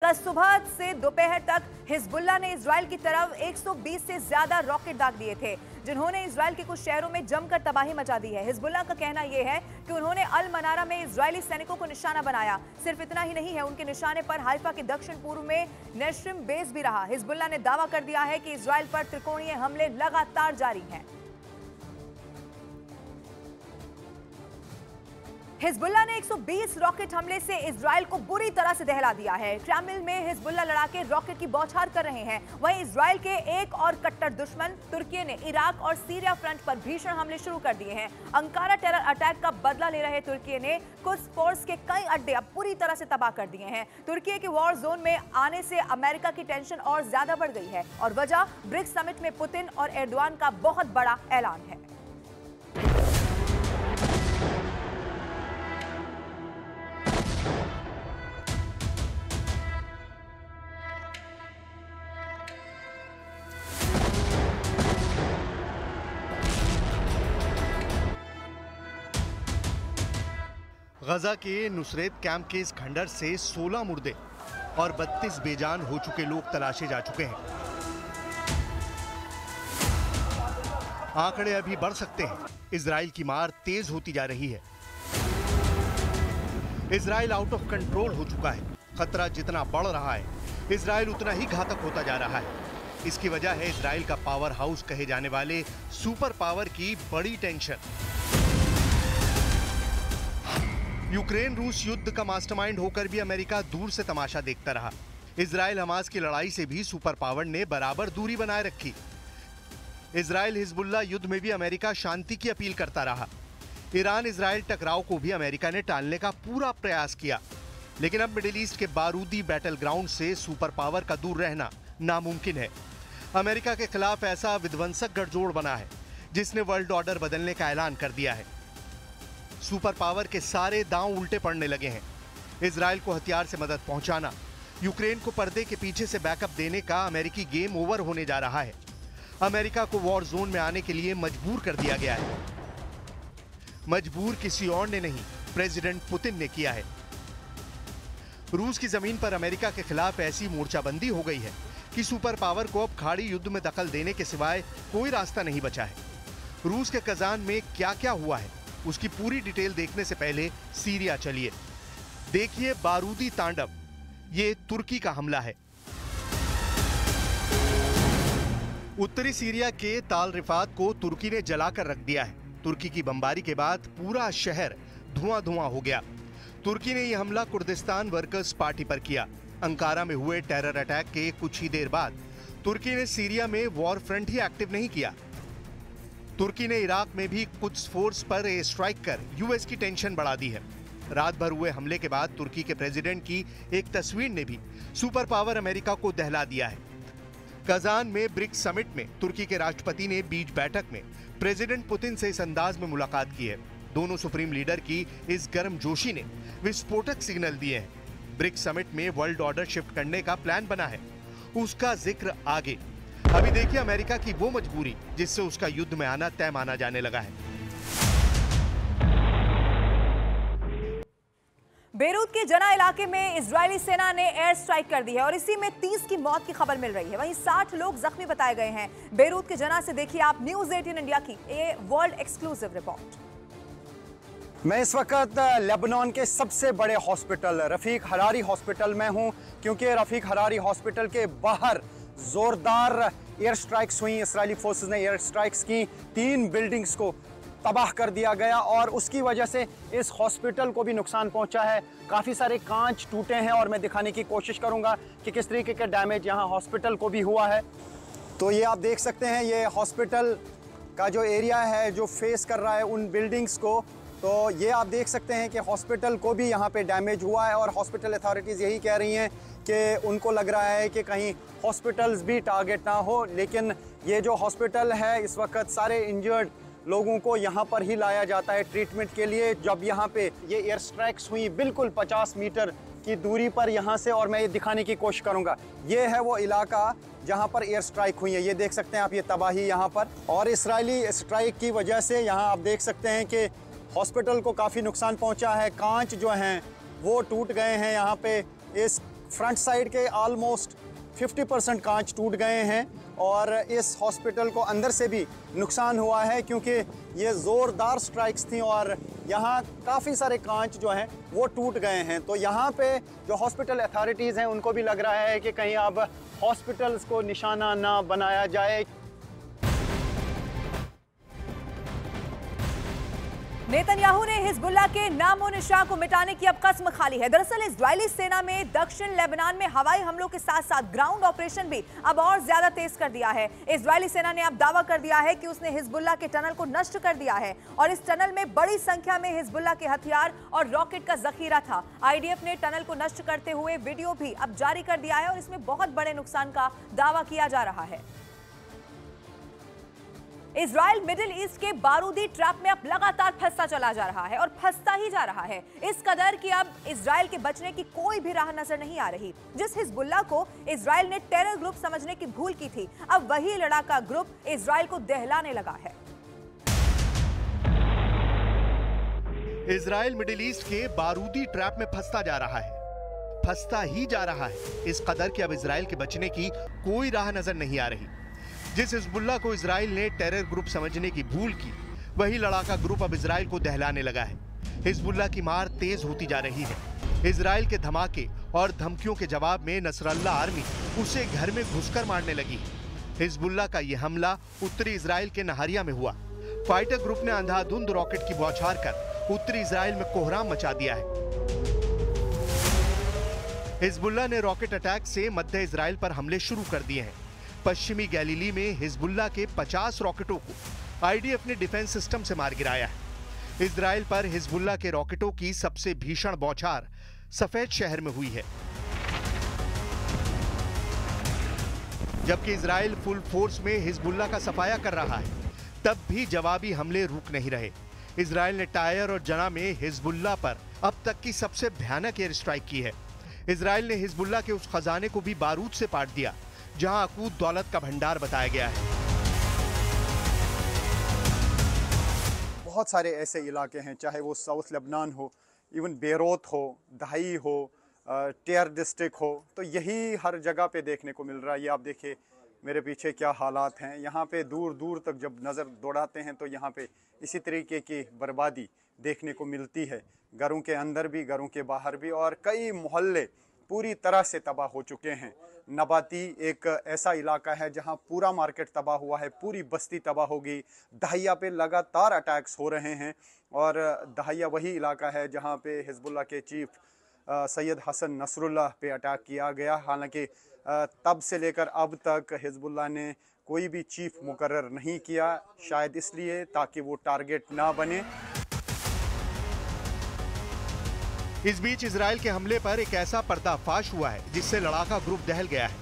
कल सुबह से दोपहर तक हिजबुल्लाह ने इजराइल की तरफ 120 से ज्यादा रॉकेट दाग दिए थे, जिन्होंने इजराइल के कुछ शहरों में जमकर तबाही मचा दी है। हिजबुल्लाह का कहना यह है कि उन्होंने अल मनारा में इजरायली सैनिकों को निशाना बनाया। सिर्फ इतना ही नहीं है, उनके निशाने पर हाइफा के दक्षिण पूर्व में नेश्रिम बेस भी रहा। हिजबुल्लाह ने दावा कर दिया है कि इजराइल पर त्रिकोणीय हमले लगातार जारी हैं। हिजबुल्लाह ने 120 रॉकेट हमले से इजराइल को बुरी तरह से दहला दिया है। क्रेमलिन में हिजबुल्लाह लड़ाके रॉकेट की बौछार कर रहे हैं। वहीं इजराइल के एक और कट्टर दुश्मन तुर्की ने इराक और सीरिया फ्रंट पर भीषण हमले शुरू कर दिए हैं। अंकारा टेरर अटैक का बदला ले रहे तुर्की ने कुछ फोर्स के कई अड्डे अब पूरी तरह से तबाह कर दिए हैं। तुर्की के वॉर जोन में आने से अमेरिका की टेंशन और ज्यादा बढ़ गई है और वजह ब्रिक्स समिट में पुतिन और एर्दोआन का बहुत बड़ा ऐलान है। गजा के नुसरत कैंप के इस खंडर से 16 मुर्दे और 32 बेजान हो चुके लोग तलाशे जा चुके हैं। आंकड़े अभी बढ़ सकते हैं। इजराइल की मार तेज होती जा रही है। इजराइल आउट ऑफ कंट्रोल हो चुका है। खतरा जितना बढ़ रहा है, इजराइल उतना ही घातक होता जा रहा है। इसकी वजह है इजराइल का पावर हाउस कहे जाने वाले सुपर पावर की बड़ी टेंशन। यूक्रेन रूस युद्ध का मास्टरमाइंड होकर भी अमेरिका दूर से तमाशा देखता रहा। इजराइल हमास की लड़ाई से भी सुपर पावर ने बराबर दूरी बनाए रखी। इजराइल हिजबुल्लाह युद्ध में भी अमेरिका शांति की अपील करता रहा। ईरान इजराइल टकराव को भी अमेरिका ने टालने का पूरा प्रयास किया। लेकिन अब मिडिल ईस्ट के बारूदी बैटल ग्राउंड से सुपर पावर का दूर रहना नामुमकिन है। अमेरिका के खिलाफ ऐसा विध्वंसक गठजोड़ बना है जिसने वर्ल्ड ऑर्डर बदलने का ऐलान कर दिया है। सुपर पावर के सारे दांव उल्टे पड़ने लगे हैं। इजराइल को हथियार से मदद पहुंचाना, यूक्रेन को पर्दे के पीछे से बैकअप देने का अमेरिकी गेम ओवर होने जा रहा है। अमेरिका को वॉर जोन में आने के लिए मजबूर कर दिया गया है। मजबूर किसी और ने नहीं, प्रेसिडेंट पुतिन ने किया है। रूस की जमीन पर अमेरिका के खिलाफ ऐसी मोर्चाबंदी हो गई है कि सुपर पावर को अब खाड़ी युद्ध में दखल देने के सिवाय कोई रास्ता नहीं बचा है। रूस के कजान में क्या क्या हुआ है, उसकी पूरी डिटेल देखने से पहले सीरिया चलिए। देखिए बारूदी तांडव, ये तुर्की का हमला है। उत्तरी सीरिया के ताल रिफात को तुर्की ने जलाकर रख दिया है। तुर्की की बमबारी के बाद पूरा शहर धुआं धुआं हो गया। तुर्की ने यह हमला कुर्दिस्तान वर्कर्स पार्टी पर किया। अंकारा में हुए टेरर अटैक के कुछ ही देर बाद तुर्की ने सीरिया में वॉर फ्रंट ही एक्टिव नहीं किया। तुर्की ने इराक में भी कुछ फोर्स पर एयर स्ट्राइक कर यूएस की टेंशन बढ़ा दी है। रात भर हुए हमले के बाद तुर्की के प्रेसिडेंट की एक तस्वीर ने भी सुपर पावर अमेरिका को दहला दिया है। कजान में ब्रिक्स समिट में तुर्की के राष्ट्रपति ने बीच बैठक में प्रेसिडेंट पुतिन से इस अंदाज में मुलाकात की है। दोनों सुप्रीम लीडर की इस गर्मजोशी ने विस्फोटक सिग्नल दिए हैं। ब्रिक्स समिट में वर्ल्ड ऑर्डर शिफ्ट करने का प्लान बना है, उसका जिक्र आगे। अभी देखिए अमेरिका की वो मजबूरी जिससे उसका युद्ध में आना तय माना जाने लगा है। बेरूत के जना इलाके में इजरायली सेना ने एयर स्ट्राइक कर दी है और इसी में 30 की मौत की खबर मिल रही है। वहीं 60 लोग जख्मी बताए गए हैं। बेरूत के जना से देखिए आप न्यूज़ 18 इंडिया की ये वर्ल्ड एक्सक्लूसिव रिपोर्ट। मैं इस वक्त लेबनान के सबसे बड़े हॉस्पिटल रफीक हरारी हॉस्पिटल में हूं, क्योंकि रफीक हरारी हॉस्पिटल के बाहर जोरदार एयर स्ट्राइक्स हुई। इजरायली फोर्सेस ने एयर स्ट्राइक्स की, 3 बिल्डिंग्स को तबाह कर दिया गया और उसकी वजह से इस हॉस्पिटल को भी नुकसान पहुंचा है। काफ़ी सारे कांच टूटे हैं और मैं दिखाने की कोशिश करूंगा कि किस तरीके का डैमेज यहाँ हॉस्पिटल को भी हुआ है। तो ये आप देख सकते हैं, ये हॉस्पिटल का जो एरिया है जो फेस कर रहा है उन बिल्डिंग्स को, तो ये आप देख सकते हैं कि हॉस्पिटल को भी यहाँ पे डैमेज हुआ है और हॉस्पिटल अथॉरिटीज़ यही कह रही हैं कि उनको लग रहा है कि कहीं हॉस्पिटल्स भी टारगेट ना हो। लेकिन ये जो हॉस्पिटल है इस वक्त सारे इंजर्ड लोगों को यहाँ पर ही लाया जाता है ट्रीटमेंट के लिए। जब यहाँ पे ये एयर स्ट्राइक्स हुई बिल्कुल 50 मीटर की दूरी पर यहाँ से, और मैं ये दिखाने की कोशिश करूँगा, ये है वो इलाका जहाँ पर एयर स्ट्राइक हुई है। ये देख सकते हैं आप, ये तबाही यहाँ पर, और इसराइली स्ट्राइक की वजह से यहाँ आप देख सकते हैं कि हॉस्पिटल को काफ़ी नुकसान पहुँचा है। कांच जो हैं वो टूट गए हैं यहाँ पे इस फ्रंट साइड के ऑलमोस्ट 50% कांच टूट गए हैं और इस हॉस्पिटल को अंदर से भी नुकसान हुआ है क्योंकि ये ज़ोरदार स्ट्राइक्स थी और यहाँ काफ़ी सारे कांच जो हैं वो टूट गए हैं। तो यहाँ पे जो हॉस्पिटल अथॉरिटीज़ हैं उनको भी लग रहा है कि कहीं अब हॉस्पिटल्स को निशाना ना बनाया जाए। नेतन्याहू ने हिजबुल्लाह के नामो निशान को मिटाने की अब कसम खा ली है। दरअसल इजरायली सेना में दक्षिण लेबनान में हवाई हमलों के साथ साथ ग्राउंड ऑपरेशन भी अब और ज्यादा तेज कर दिया है। इजरायली सेना ने अब दावा कर दिया है कि उसने हिजबुल्लाह के टनल को नष्ट कर दिया है और इस टनल में बड़ी संख्या में हिजबुल्लाह के हथियार और रॉकेट का जखीरा था। आईडीएफ ने टनल को नष्ट करते हुए वीडियो भी अब जारी कर दिया है और इसमें बहुत बड़े नुकसान का दावा किया जा रहा है। इजराइल मिडिल ईस्ट के बारूदी ट्रैप में अब लगातार फंसता चला जा रहा है और फंसता ही जा रहा है, इस कदर कि अब इजराइल के बचने की कोई भी राह नजर नहीं आ रही। जिस हिजबुल्लाह को इजराइल ने टेरर ग्रुप समझने की भूल की थी, अब वही लड़ाका ग्रुप इजराइल को दहलाने लगा है। इजराइल मिडिल ईस्ट के बारूदी ट्रैप में फंसता जा रहा है, फंसता ही जा रहा है, इस कदर कि अब इजराइल के बचने की कोई राह नजर नहीं आ रही। जिस हिजबुल्लाह को इजराइल ने टेरर ग्रुप समझने की भूल की, वही लड़ाका ग्रुप अब इजराइल को दहलाने लगा है। हिजबुल्लाह की मार तेज होती जा रही है। इजराइल के धमाके और धमकियों के जवाब में नसरल्लाह आर्मी उसे घर में घुसकर मारने लगी है। हिजबुल्लाह का यह हमला उत्तरी इजराइल के नहारिया में हुआ। फाइटर ग्रुप ने अंधाधुंध रॉकेट की बौछार कर उत्तरी इजराइल में कोहराम मचा दिया है। हिजबुल्लाह ने रॉकेट अटैक से मध्य इजराइल पर हमले शुरू कर दिए हैं। पश्चिमी गैलीली में हिजबुल्लाह के 50 रॉकेटों को आईडीएफ ने डिफेंस सिस्टम से मार गिराया है। इजराइल पर हिजबुल्लाह के रॉकेटों की सबसे भीषण बौछार सफेद शहर में हुई है। जबकि इजराइल फुल फोर्स में हिजबुल्लाह का सफाया कर रहा है, तब भी जवाबी हमले रुक नहीं रहे। इजराइल ने टायर और जना में हिजबुल्लाह पर अब तक की सबसे भयानक एयर स्ट्राइक की है। इजराइल ने हिजबुल्लाह के उस खजाने को भी बारूद से पाट दिया जहां अकूत दौलत का भंडार बताया गया है। बहुत सारे ऐसे इलाके हैं, चाहे वो साउथ लेबनान हो, इवन बेरोत हो, दहाई हो, टेयर डिस्ट्रिक्ट हो, तो यही हर जगह पे देखने को मिल रहा है। ये आप देखिए मेरे पीछे क्या हालात हैं। यहाँ पे दूर दूर तक जब नज़र दौड़ाते हैं तो यहाँ पे इसी तरीके की बर्बादी देखने को मिलती है, घरों के अंदर भी, घरों के बाहर भी, और कई मोहल्ले पूरी तरह से तबाह हो चुके हैं। नबाती एक ऐसा इलाका है जहां पूरा मार्केट तबाह हुआ है, पूरी बस्ती तबाह होगी। दहाइया पे लगातार अटैक्स हो रहे हैं और दहाइया वही इलाका है जहां पे हिजबुल्लाह के चीफ सैयद हसन नसरुल्लाह पे अटैक किया गया। हालांकि तब से लेकर अब तक हिजबुल्लाह ने कोई भी चीफ मुकर्रर नहीं किया, शायद इसलिए ताकि वो टारगेट ना बने। इस बीच इजराइल के हमले पर एक ऐसा पर्दाफाश हुआ है जिससे लड़ाका ग्रुप दहल गया है।